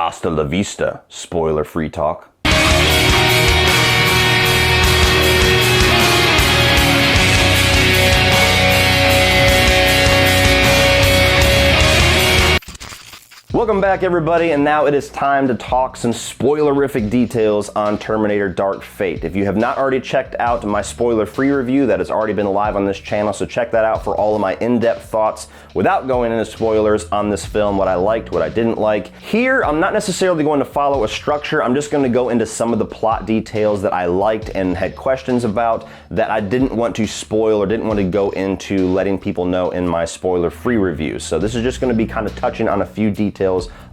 Hasta la vista, spoiler-free talk. Welcome back, everybody, and now it is time to talk some spoilerific details on Terminator Dark Fate. If you have not already checked out my spoiler-free review, that has already been live on this channel, so check that out for all of my in-depth thoughts without going into spoilers on this film, what I liked, what I didn't like. Here, I'm not necessarily going to follow a structure. I'm just going to go into some of the plot details that I liked and had questions about that I didn't want to spoil or didn't want to go into letting people know in my spoiler-free review. So this is just going to be kind of touching on a few details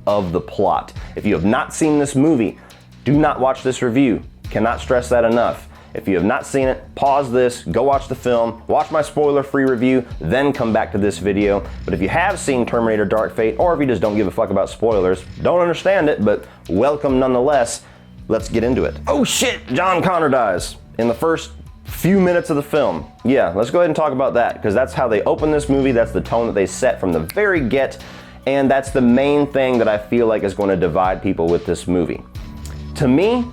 of the plot. If you have not seen this movie, do not watch this review. Cannot stress that enough. If you have not seen it, pause this, go watch the film, watch my spoiler-free review, then come back to this video. But if you have seen Terminator Dark Fate, or if you just don't give a fuck about spoilers, don't understand it, but welcome nonetheless, let's get into it. Oh shit, John Connor dies in the first few minutes of the film. Yeah, let's go ahead and talk about that, because that's how they open this movie, that's the tone that they set from the very get, and that's the main thing that I feel like is going to divide people with this movie. To me,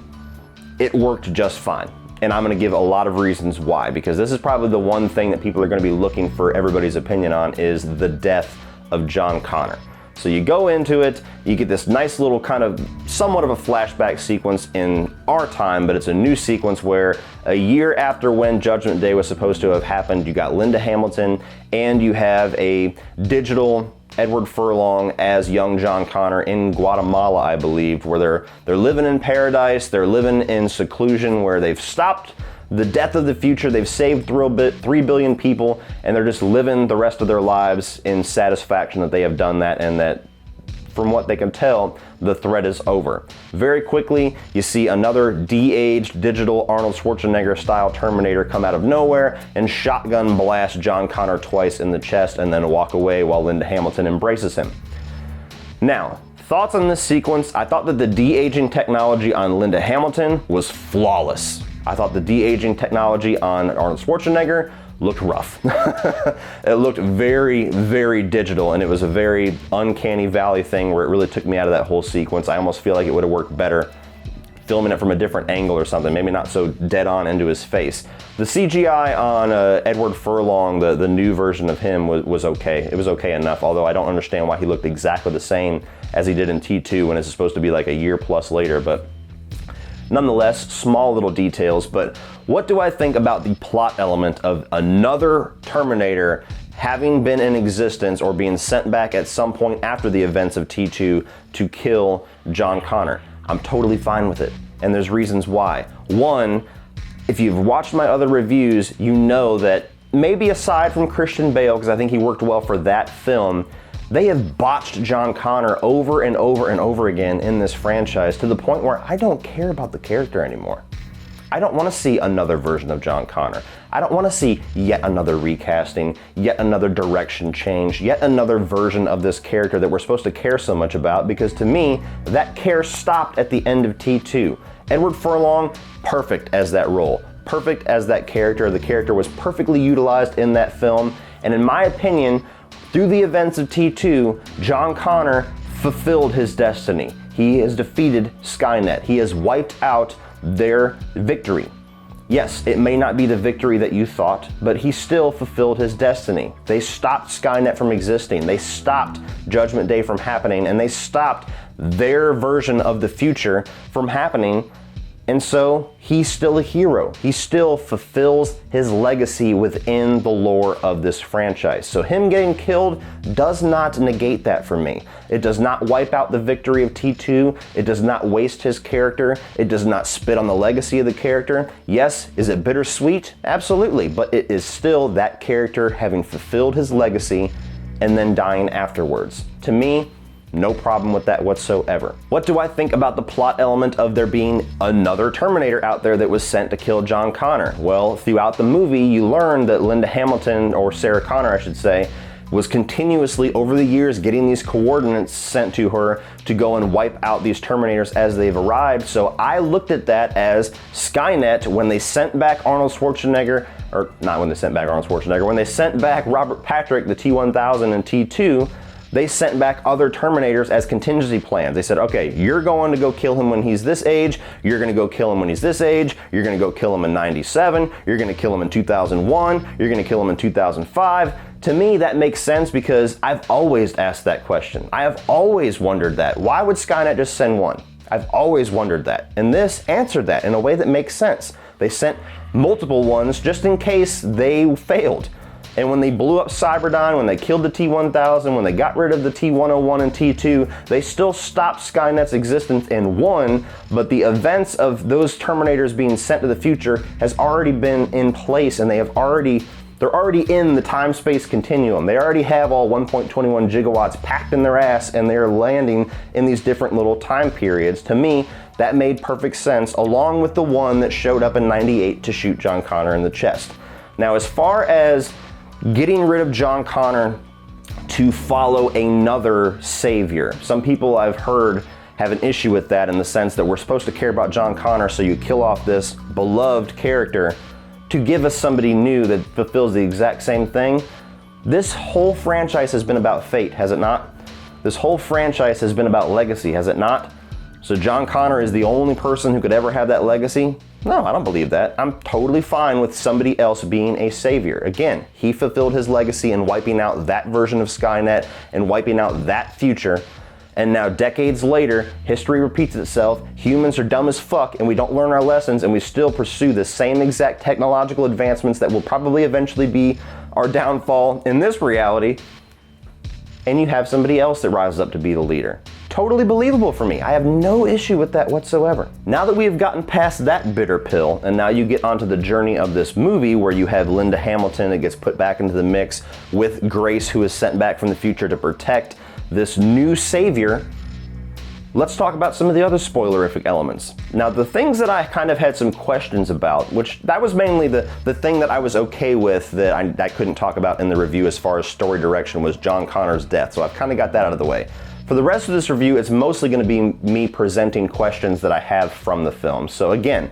it worked just fine. And I'm going to give a lot of reasons why, because this is probably the one thing that people are going to be looking for everybody's opinion on, is the death of John Connor. So you go into it, you get this nice little kind of somewhat of a flashback sequence in our time, but it's a new sequence where a year after when Judgment Day was supposed to have happened, you got Linda Hamilton and you have a digital Edward Furlong as young John Connor in Guatemala, I believe, where they're living in paradise, they're living in seclusion, where they've stopped the death of the future, they've saved 3 billion people, and they're just living the rest of their lives in satisfaction that they have done that, and that, from what they can tell, the threat is over. Very quickly, you see another de-aged digital Arnold Schwarzenegger style Terminator come out of nowhere and shotgun blast John Connor twice in the chest and then walk away while Linda Hamilton embraces him. Now, thoughts on this sequence? I thought that the de-aging technology on Linda Hamilton was flawless. I thought the de-aging technology on Arnold Schwarzenegger looked rough. It looked very, very digital, and it was a very uncanny valley thing where it really took me out of that whole sequence. I almost feel like it would have worked better filming it from a different angle or something, maybe not so dead on into his face. The CGI on Edward Furlong, the new version of him, was okay. It was okay enough, although I don't understand why he looked exactly the same as he did in T2 when it's supposed to be like a year plus later, but nonetheless, small little details. But what do I think about the plot element of another Terminator having been in existence or being sent back at some point after the events of T2 to kill John Connor? I'm totally fine with it, and there's reasons why. One, if you've watched my other reviews, you know that maybe aside from Christian Bale, because I think he worked well for that film, they have botched John Connor over and over and over again in this franchise to the point where I don't care about the character anymore. I don't want to see another version of John Connor. I don't want to see yet another recasting, yet another direction change, yet another version of this character that we're supposed to care so much about, because to me, that care stopped at the end of T2. Edward Furlong, perfect as that role, perfect as that character. The character was perfectly utilized in that film, and in my opinion, through the events of T2, John Connor fulfilled his destiny. He has defeated Skynet. He has wiped out their victory. Yes, it may not be the victory that you thought, but he still fulfilled his destiny. They stopped Skynet from existing. They stopped Judgment Day from happening, and they stopped their version of the future from happening. And so he's still a hero. He still fulfills his legacy within the lore of this franchise. So him getting killed does not negate that for me. It does not wipe out the victory of T2. It does not waste his character. It does not spit on the legacy of the character. Yes, is it bittersweet? Absolutely, but it is still that character having fulfilled his legacy and then dying afterwards. To me, no problem with that whatsoever. What do I think about the plot element of there being another Terminator out there that was sent to kill John Connor? Well, throughout the movie, you learn that Linda Hamilton, or Sarah Connor I should say, was continuously over the years getting these coordinates sent to her to go and wipe out these Terminators as they've arrived. So I looked at that as Skynet, when they sent back Arnold Schwarzenegger, or not when they sent back Arnold Schwarzenegger, when they sent back Robert Patrick, the T-1000 and T2, they sent back other Terminators as contingency plans. They said, okay, you're going to go kill him when he's this age, you're gonna go kill him when he's this age, you're gonna go kill him in 97, you're gonna kill him in 2001, you're gonna kill him in 2005. To me, that makes sense because I've always asked that question. I have always wondered that. Why would Skynet just send one? I've always wondered that. And this answered that in a way that makes sense. They sent multiple ones just in case they failed. And when they blew up Cyberdyne, when they killed the T-1000, when they got rid of the T-101 and T-2, they still stopped Skynet's existence in one, but the events of those Terminators being sent to the future has already been in place, and they're already in the time-space continuum. They already have all 1.21 gigawatts packed in their ass, and they're landing in these different little time periods. To me, that made perfect sense, along with the one that showed up in 98 to shoot John Connor in the chest. Now, as far as getting rid of John Connor to follow another savior, some people I've heard have an issue with that in the sense that we're supposed to care about John Connor, so you kill off this beloved character to give us somebody new that fulfills the exact same thing. This whole franchise has been about fate, has it not? This whole franchise has been about legacy, has it not? So John Connor is the only person who could ever have that legacy? No, I don't believe that. I'm totally fine with somebody else being a savior. Again, he fulfilled his legacy in wiping out that version of Skynet and wiping out that future. And now decades later, history repeats itself, humans are dumb as fuck and we don't learn our lessons, and we still pursue the same exact technological advancements that will probably eventually be our downfall in this reality. And you have somebody else that rises up to be the leader. Totally believable for me. I have no issue with that whatsoever. Now that we have gotten past that bitter pill, and now you get onto the journey of this movie where you have Linda Hamilton that gets put back into the mix with Grace, who is sent back from the future to protect this new savior, let's talk about some of the other spoilerific elements. Now, the things that I kind of had some questions about, which that was mainly the thing that I was okay with that I couldn't talk about in the review as far as story direction, was John Connor's death. So I've kind of got that out of the way. For the rest of this review, it's mostly going to be me presenting questions that I have from the film. So again,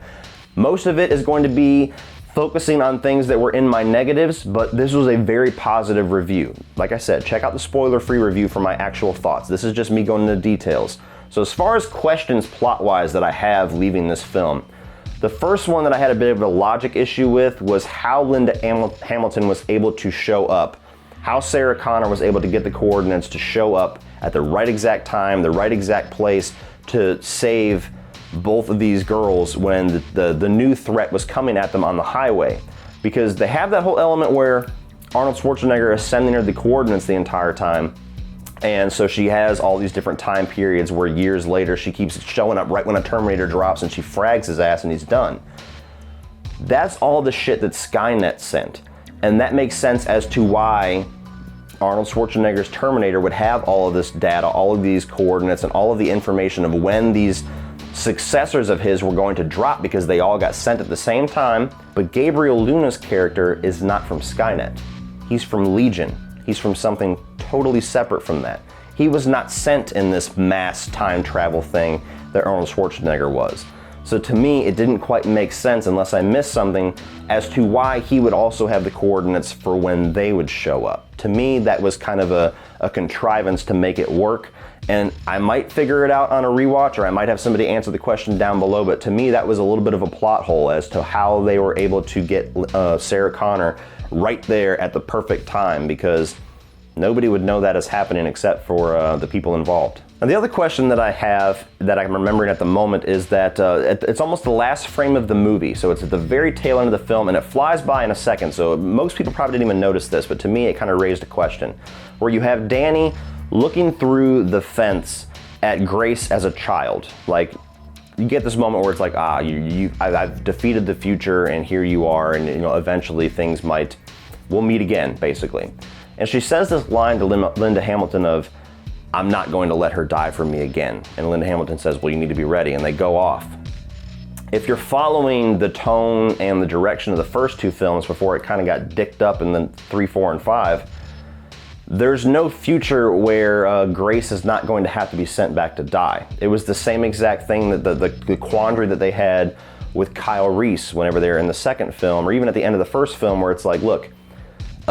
most of it is going to be focusing on things that were in my negatives, but this was a very positive review. Like I said, check out the spoiler-free review for my actual thoughts. This is just me going into details. So as far as questions plot-wise that I have leaving this film, the first one that I had a bit of a logic issue with was how Linda Hamilton was able to show up. How Sarah Connor was able to get the coordinates to show up at the right exact time, the right exact place to save both of these girls when the new threat was coming at them on the highway. Because they have that whole element where Arnold Schwarzenegger is sending her the coordinates the entire time. And so she has all these different time periods where years later she keeps showing up right when a Terminator drops and she frags his ass and he's done. That's all the shit that Skynet sent. And that makes sense as to why Arnold Schwarzenegger's Terminator would have all of this data, all of these coordinates, and all of the information of when these successors of his were going to drop, because they all got sent at the same time. But Gabriel Luna's character is not from Skynet. He's from Legion. He's from something totally separate from that. He was not sent in this mass time travel thing that Arnold Schwarzenegger was. So to me, it didn't quite make sense, unless I missed something, as to why he would also have the coordinates for when they would show up. To me, that was kind of a contrivance to make it work. And I might figure it out on a rewatch, or I might have somebody answer the question down below, but to me that was a little bit of a plot hole as to how they were able to get Sarah Connor right there at the perfect time, because nobody would know that is happening except for the people involved. Now, the other question that I have that I'm remembering at the moment is that it's almost the last frame of the movie. So it's at the very tail end of the film, and it flies by in a second. So most people probably didn't even notice this, but to me it kind of raised a question. Where you have Danny looking through the fence at Grace as a child. Like, you get this moment where it's like, I've defeated the future, and here you are, and eventually things we'll meet again, basically. And she says this line to Linda Hamilton of, "I'm not going to let her die for me again." And Linda Hamilton says, "Well, you need to be ready," and they go off. If you're following the tone and the direction of the first two films before it kind of got dicked up in the 3, 4, and 5, there's no future where Grace is not going to have to be sent back to die. It was the same exact thing, that the quandary that they had with Kyle Reese whenever they were in the second film, or even at the end of the first film, where it's like, look,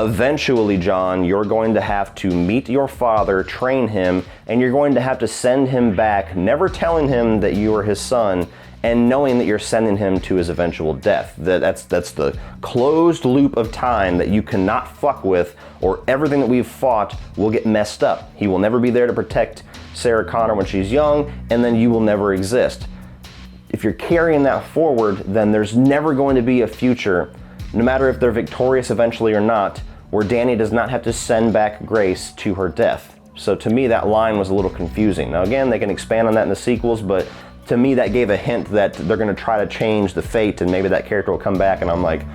eventually, John, you're going to have to meet your father, train him, and you're going to have to send him back, never telling him that you are his son, and knowing that you're sending him to his eventual death. That's the closed loop of time that you cannot fuck with, or everything that we've fought will get messed up. He will never be there to protect Sarah Connor when she's young, and then you will never exist. If you're carrying that forward, then there's never going to be a future, no matter if they're victorious eventually or not, where Danny does not have to send back Grace to her death. So to me, that line was a little confusing. Now again, they can expand on that in the sequels, but to me that gave a hint that they're gonna try to change the fate and maybe that character will come back, and I'm like,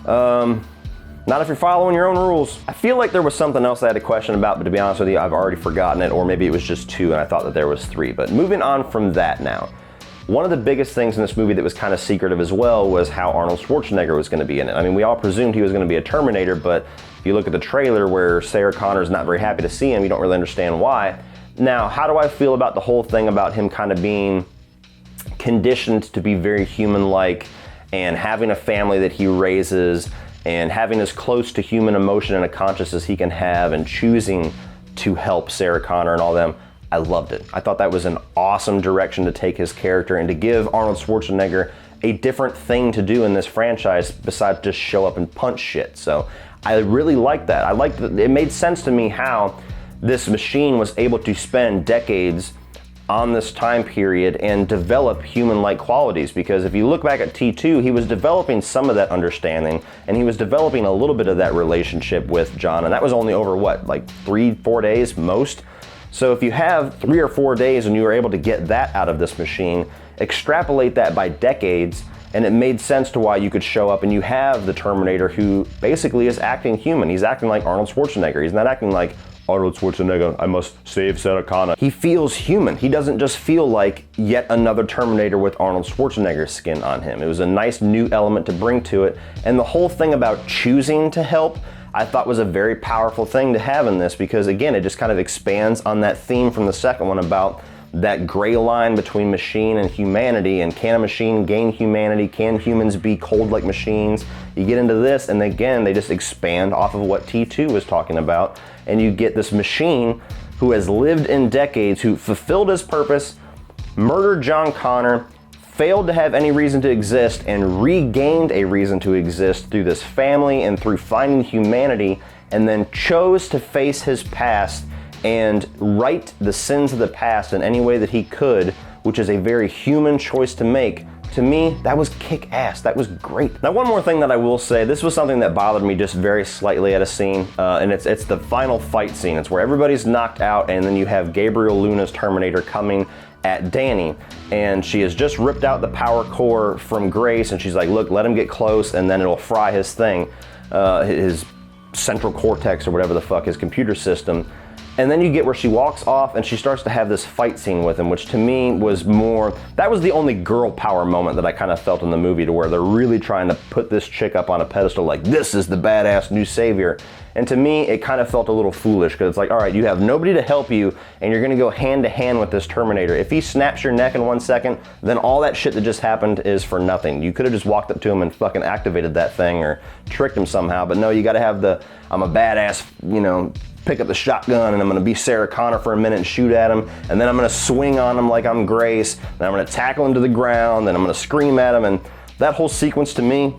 not if you're following your own rules. I feel like there was something else I had a question about, but to be honest with you, I've already forgotten it, or maybe it was just 2 and I thought that there was 3. But moving on from that now. One of the biggest things in this movie that was kind of secretive as well was how Arnold Schwarzenegger was going to be in it. I mean, we all presumed he was going to be a Terminator, but if you look at the trailer where Sarah Connor's not very happy to see him, you don't really understand why. Now, how do I feel about the whole thing about him kind of being conditioned to be very human-like and having a family that he raises and having as close to human emotion and a conscience as he can have and choosing to help Sarah Connor and all them? I loved it. I thought that was an awesome direction to take his character and to give Arnold Schwarzenegger a different thing to do in this franchise besides just show up and punch shit. So I really liked that. I liked that. It made sense to me how this machine was able to spend decades on this time period and develop human-like qualities, because if you look back at T2, he was developing some of that understanding and he was developing a little bit of that relationship with John, and that was only over what, like 3-4 days most? So if you have 3 or 4 days and you were able to get that out of this machine, extrapolate that by decades, and it made sense to why you could show up and you have the Terminator who basically is acting human. He's acting like Arnold Schwarzenegger. He's not acting like Arnold Schwarzenegger, I must save Sarah Connor. He feels human. He doesn't just feel like yet another Terminator with Arnold Schwarzenegger's skin on him. It was a nice new element to bring to it. And the whole thing about choosing to help, I thought was a very powerful thing to have in this, because again, it just kind of expands on that theme from the second one about that gray line between machine and humanity, and can a machine gain humanity? Can humans be cold like machines? You get into this, and again, they just expand off of what T2 was talking about, and you get this machine who has lived in decades, who fulfilled his purpose, murdered John Connor, failed to have any reason to exist, and regained a reason to exist through this family and through finding humanity, and then chose to face his past and right the sins of the past in any way that he could, which is a very human choice to make. To me, that was kick-ass. That was great. Now, one more thing that I will say, this was something that bothered me just very slightly at a scene, and it's the final fight scene. It's where everybody's knocked out, and then you have Gabriel Luna's Terminator coming at Danny, and she has just ripped out the power core from Grace, and she's like, look, let him get close, and then it'll fry his thing, his central cortex or whatever the fuck, his computer system. And then you get where she walks off and she starts to have this fight scene with him, which to me was more, that was the only girl power moment that I kind of felt in the movie, to where they're really trying to put this chick up on a pedestal like, this is the badass new savior. And to me, it kind of felt a little foolish, because it's like, all right, you have nobody to help you and you're gonna go hand to hand with this Terminator. If he snaps your neck in 1 second, then all that shit that just happened is for nothing. You could have just walked up to him and fucking activated that thing or tricked him somehow, but no, you gotta have the, I'm a badass, you know, pick up the shotgun and I'm gonna be Sarah Connor for a minute and shoot at him, and then I'm gonna swing on him like I'm Grace, then I'm gonna tackle him to the ground, then I'm gonna scream at him, and that whole sequence to me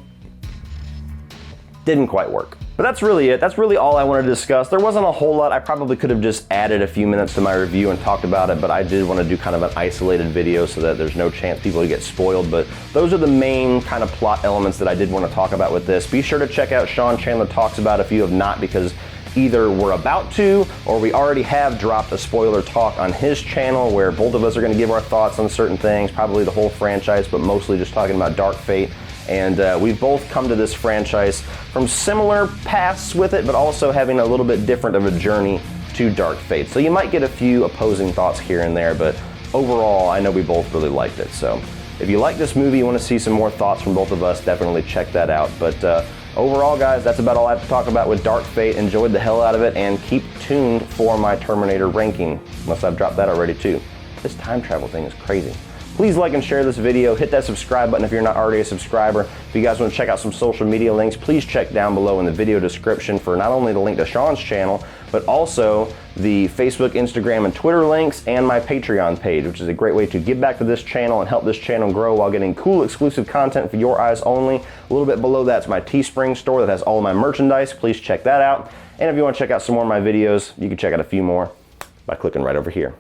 didn't quite work. But that's really it. That's really all I wanted to discuss. There wasn't a whole lot. I probably could have just added a few minutes to my review and talked about it, but I did want to do kind of an isolated video so that there's no chance people to get spoiled. But those are the main kind of plot elements that I did want to talk about with this. Be sure to check out Sean Chandler Talks About if you have not, because either we're about to or we already have dropped a spoiler talk on his channel where both of us are going to give our thoughts on certain things, probably the whole franchise, but mostly just talking about Dark Fate. And we've both come to this franchise from similar paths with it, but also having a little bit different of a journey to Dark Fate. So you might get a few opposing thoughts here and there, but overall, I know we both really liked it. So if you like this movie, you want to see some more thoughts from both of us, definitely check that out. But overall, guys, that's about all I have to talk about with Dark Fate. Enjoyed the hell out of it, and keep tuned for my Terminator ranking, unless I've dropped that already too. This time travel thing is crazy. Please like and share this video. Hit that subscribe button if you're not already a subscriber. If you guys want to check out some social media links, please check down below in the video description for not only the link to Sean's channel, but also the Facebook, Instagram, and Twitter links, and my Patreon page, which is a great way to give back to this channel and help this channel grow while getting cool exclusive content for your eyes only. A little bit below that's my Teespring store that has all of my merchandise. Please check that out. And if you want to check out some more of my videos, you can check out a few more by clicking right over here.